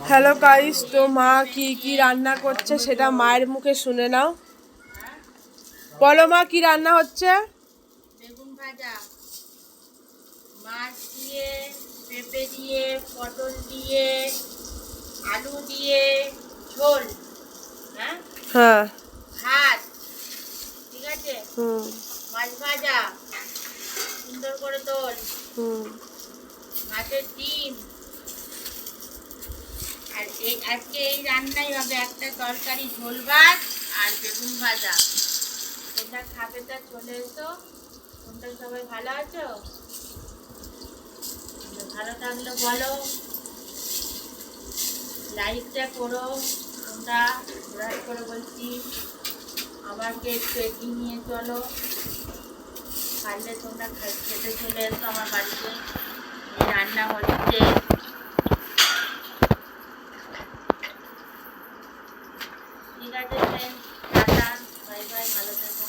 Hello guys, তো মা কি কি রান্না করছে সেটা মায়ের মুখে শুনে নাও। বলো মা, কি রান্না হচ্ছে? বেগুন ভাজা, মাছ দিয়ে, পেঁপে দিয়ে, পটল দিয়ে, আলু দিয়ে ঝোল। হ্যাঁ হ্যাঁ। ভাত, ঠিক আছে। হুম মাছ ভাজা সুন্দর করে তোল, হুম মাছের ডিম। আর আজকে এই রান্নাই হবে, একটা তরকারি, ঝোল ভাত আর বেগুন ভাজা। তোমরা খাবে, তা চলে এসো। তোমরা সবাই ভালো আছো? ভালো থাকলে বলো, লাইকটা করো। তোমরা ঘোরার করে বলছি, আমাকে একটু এগিয়ে নিয়ে চলো। পারলে তোমরা খেতে চলে এসো আমার বাড়িতে। এই রান্না হচ্ছে। ঠিক আছে ফ্রেন্ড, টাটা, বাই বাই, ভালো থেকো।